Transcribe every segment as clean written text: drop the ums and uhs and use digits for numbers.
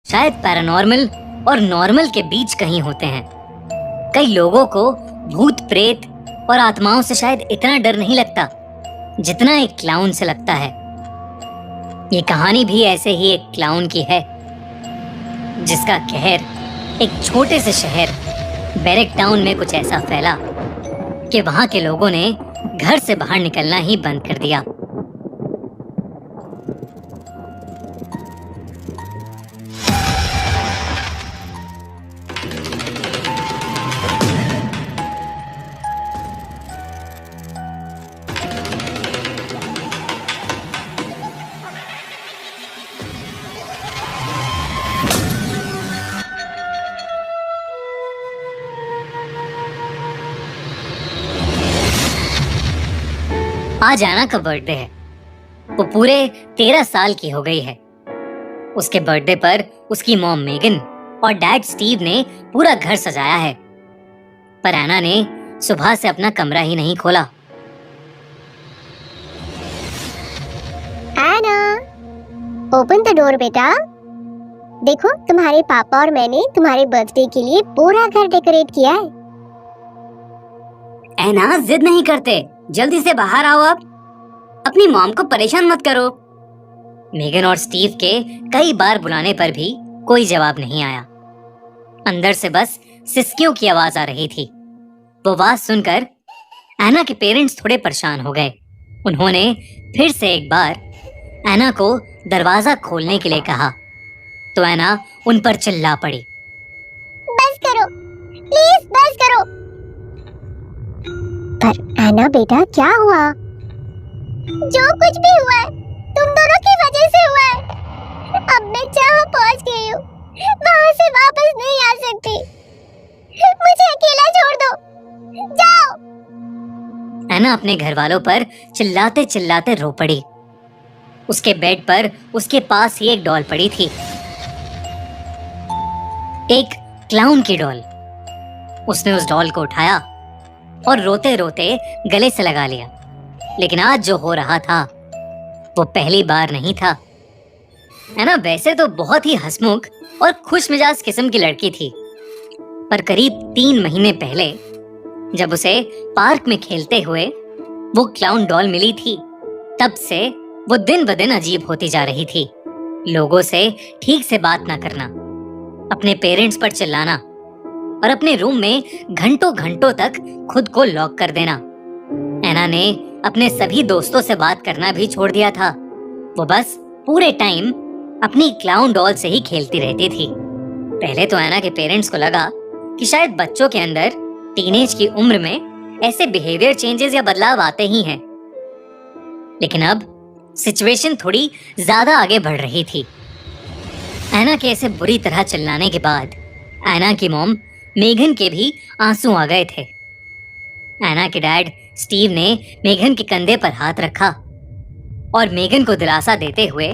शायद पैरानॉर्मल और नॉर्मल के बीच कहीं होते हैं। कई लोगों को भूत प्रेत और आत्माओं से शायद इतना डर नहीं लगता जितना एक क्लाउन से लगता है। ये कहानी भी ऐसे ही एक क्लाउन की है जिसका कहर एक छोटे से शहर बैरेक टाउन में कुछ ऐसा फैला कि वहां के लोगों ने घर से बाहर निकलना ही बंद कर दिया। आज एना का बर्थडे है। वो पूरे 13 साल की हो गई है। उसके बर्थडे पर उसकी मॉम मेगन और डैड स्टीव ने पूरा घर सजाया है, पर एना ने सुबह से अपना कमरा ही नहीं खोला। एना, ओपन द डोर बेटा। देखो, तुम्हारे पापा और मैंने तुम्हारे बर्थडे के लिए पूरा घर डेकोरेट किया है। एना, जिद नहीं करते, जल्दी से बाहर आओ। अब अपनी मॉम को परेशान मत करो। मेगन और स्टीव के कई बार बुलाने पर भी कोई जवाब नहीं आया। अंदर से बस सिसकियों की आवाज आ रही थी। वो आवाज सुनकर एना के पेरेंट्स थोड़े परेशान हो गए। उन्होंने फिर से एक बार एना को दरवाजा खोलने के लिए कहा तो एना उन पर चिल्ला पड़ी, बस करो, प्लीज बस करो। पर एना बेटा, क्या हुआ? जो कुछ भी हुआ है तुम दोनों की वजह से हुआ है। अब मैं जहाँ पहुँच गई हूँ वहाँ से वापस नहीं आ सकती। मुझे अकेला छोड़ दो, जाओ। एना अपने घर वालों पर चिल्लाते चिल्लाते रो पड़ी। उसके बेड पर उसके पास ही एक डॉल पड़ी थी, एक क्लाउन की डॉल। उसने उस डॉल को उठाया और रोते रोते गले से लगा लिया। लेकिन आज जो हो रहा था वो पहली बार नहीं था। एना वैसे तो बहुत ही हंसमुख और खुश मिजाज किस्म की लड़की थी, पर करीब 3 महीने पहले जब उसे पार्क में खेलते हुए वो क्लाउन डॉल मिली थी, तब से वो दिन ब दिन अजीब होती जा रही थी। लोगों से ठीक से बात ना करना, अपने पेरेंट्स पर चिल्लाना और अपने रूम में घंटों घंटों तक खुद को लॉक कर देना। एना ने अपने सभी दोस्तों से बात करना भी छोड़ दिया था। वो बस पूरे टाइम अपनी क्लाउन डॉल से ही खेलती रहती थी। पहले तो एना के पेरेंट्स को लगा कि शायद बच्चों के अंदर टीनेज की उम्र में ऐसे बिहेवियर चेंजेस या बदलाव आते ही हैं। लेकिन अब सिचुएशन थोड़ी ज्यादा आगे बढ़ रही थी। एना के ऐसे बुरी तरह चिल्लाने के बाद एना की मॉम मेगन के भी आंसू आ गए थे। एना के डैड स्टीव ने मेगन के कंधे पर हाथ रखा और मेगन को दिलासा देते हुए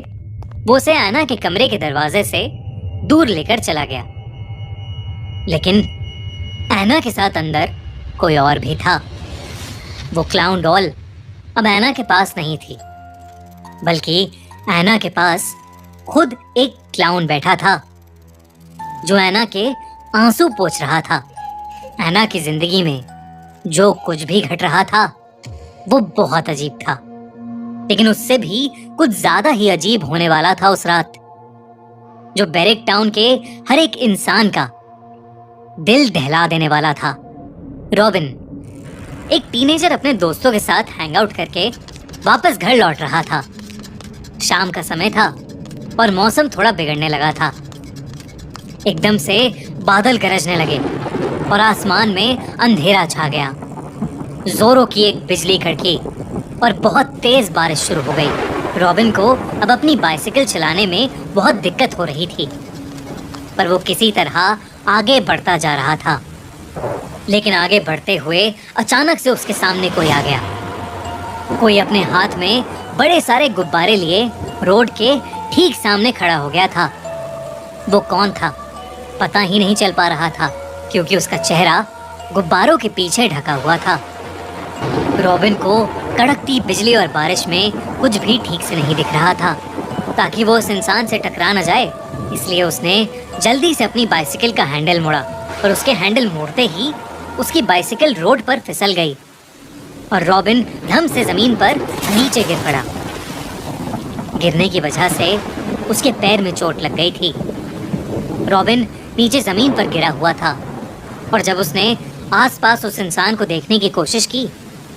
वो उसे एना के कमरे के दरवाजे से दूर लेकर चला गया। लेकिन एना के साथ अंदर कोई और भी था। वो क्लाउन डॉल अब एना के पास नहीं थी, बल्कि एना के पास खुद एक क्लाउन बैठा था जो एना के आंसू पोंछ रहा था। एना की जिंदगी में जो कुछ भी घट रहा था वो बहुत अजीब था, लेकिन उससे भी कुछ ज्यादा ही अजीब होने वाला था उस रात, जो बैरेक टाउन के हर एक इंसान का दिल दहला देने वाला था। रॉबिन, एक टीनेजर, अपने दोस्तों के साथ हैंग आउट करके वापस घर लौट रहा था। शाम का समय था और मौसम थोड़ा बिगड़ने लगा था। एकदम से बादल गरजने लगे और आसमान में अंधेरा छा गया। जोरों की एक बिजली कड़की और बहुत तेज बारिश शुरू हो गई। रॉबिन को अब अपनी बाइसिकल चलाने में बहुत दिक्कत हो रही थी, पर वो किसी तरह आगे बढ़ता जा रहा था। लेकिन आगे बढ़ते हुए अचानक से उसके सामने कोई आ गया। कोई अपने हाथ में बड़े सारे गुब्बारे लिए रोड के ठीक सामने खड़ा हो गया था। वो कौन था पता ही नहीं चल पा रहा था, क्योंकि उसका चेहरा गुब्बारों के पीछे ढका हुआ था। रॉबिन को कड़कती बिजली और बारिश में कुछ भी ठीक से नहीं दिख रहा था। ताकि वो उस इंसान से टकरा न जाए, इसलिए उसने जल्दी से अपनी बाइसिकल का हैंडल मोड़ा और उसके हैंडल मोड़ते ही उसकी बाइसिकल रोड पर फिसल गई और रॉबिन धम से जमीन पर नीचे गिर पड़ा। गिरने की वजह से उसके पैर में चोट लग गई थी। रॉबिन नीचे जमीन पर गिरा हुआ था और जब उसने आसपास उस इंसान को देखने की कोशिश की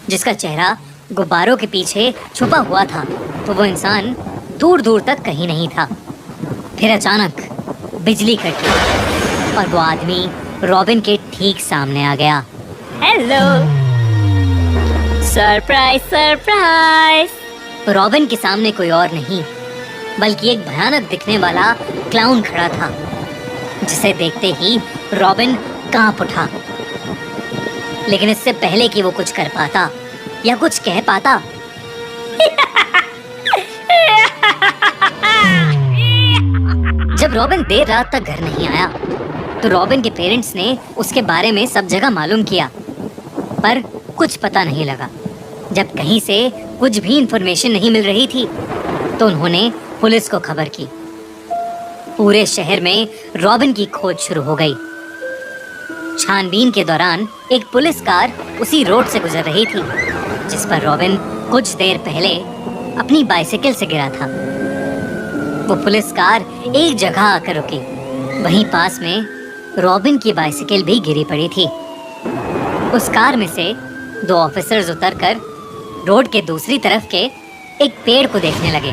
जिसका चेहरा गुब्बारों के पीछे छुपा हुआ था, तो वो इंसान दूर दूर तक कहीं नहीं था। फिर अचानक बिजली कटकी और वो आदमी रॉबिन के ठीक सामने आ गया। Hello, surprise surprise. रॉबिन के सामने कोई और नहीं बल्कि एक भयानक दिखने वाला क्लाउन खड़ा था, जिसे देखते ही रॉबिन कांप उठा। लेकिन इससे पहले कि वो कुछ कर पाता या कुछ कह पाता, जब रॉबिन देर रात तक घर नहीं आया तो रॉबिन के पेरेंट्स ने उसके बारे में सब जगह मालूम किया, पर कुछ पता नहीं लगा। जब कहीं से कुछ भी इंफॉर्मेशन नहीं मिल रही थी तो उन्होंने पुलिस को खबर की। पूरे शहर में रॉबिन की खोज शुरू हो गई। छानबीन के दौरान एक पुलिस कार उसी रोड से गुजर रही थी जिस पर रॉबिन कुछ देर पहले अपनी बाइसिकल से गिरा था। वो पुलिस कार एक जगह आकर रुकी। वहीं पास में रॉबिन की बाइसिकल भी गिरी पड़ी थी। उस कार में से 2 ऑफिसर्स उतरकर रोड के दूसरी तरफ के एक पेड़ को देखने लगे।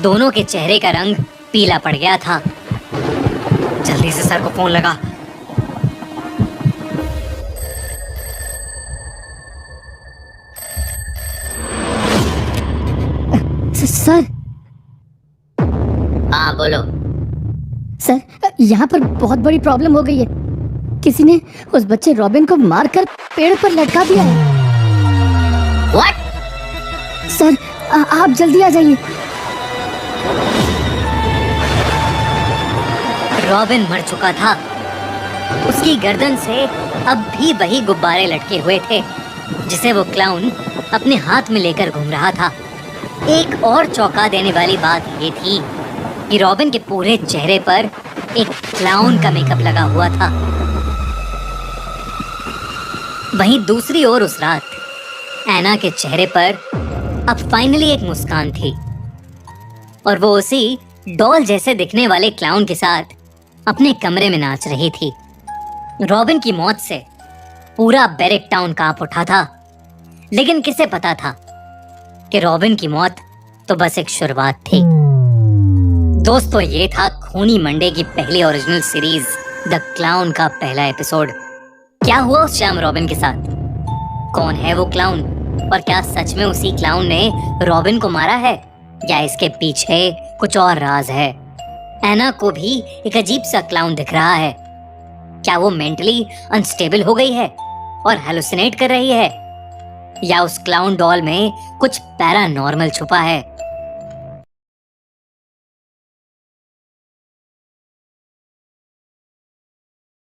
दोनों के चेहरे का रंग पीला पड़ गया था। जल्दी से सर को फोन लगा। सर। हाँ बोलो। सर, यहाँ पर बहुत बड़ी प्रॉब्लम हो गई है। किसी ने उस बच्चे रॉबिन को मारकर पेड़ पर लटका दिया है। What? सर, आप जल्दी आ जाइए। रॉबिन मर चुका था। उसकी गर्दन से अब भी वही गुब्बारे लटके हुए थे जिसे वो क्लाउन अपने हाथ में लेकर घूम रहा था। एक और चौंका देने वाली बात ये थी कि रॉबिन के पूरे चेहरे पर एक क्लाउन का मेकअप लगा हुआ था। वहीं दूसरी ओर उस रात एना के चेहरे पर अब फाइनली एक मुस्कान थी और वो उसी डॉल जैसे दिखने वाले क्लाउन के साथ अपने कमरे में नाच रही थी। रॉबिन की मौत से पूरा बैरिक टाउन कांप उठा था, लेकिन किसे पता था कि रॉबिन की मौत तो बस एक शुरुआत थी। दोस्तों, ये था खूनी मंडे की पहली ओरिजिनल सीरीज द क्लाउन का पहला एपिसोड। क्या हुआ उस शाम रॉबिन के साथ? कौन है वो क्लाउन और क्या सच में उसी क्लाउन ने रॉबिन को मारा है या इसके पीछे कुछ और राज है? एना को भी एक अजीब सा क्लाउन दिख रहा है। क्या वो मेंटली अनस्टेबल हो गई है और हेलुसिनेट कर रही है, या उस क्लाउन डॉल में कुछ पैरानॉर्मल छुपा है?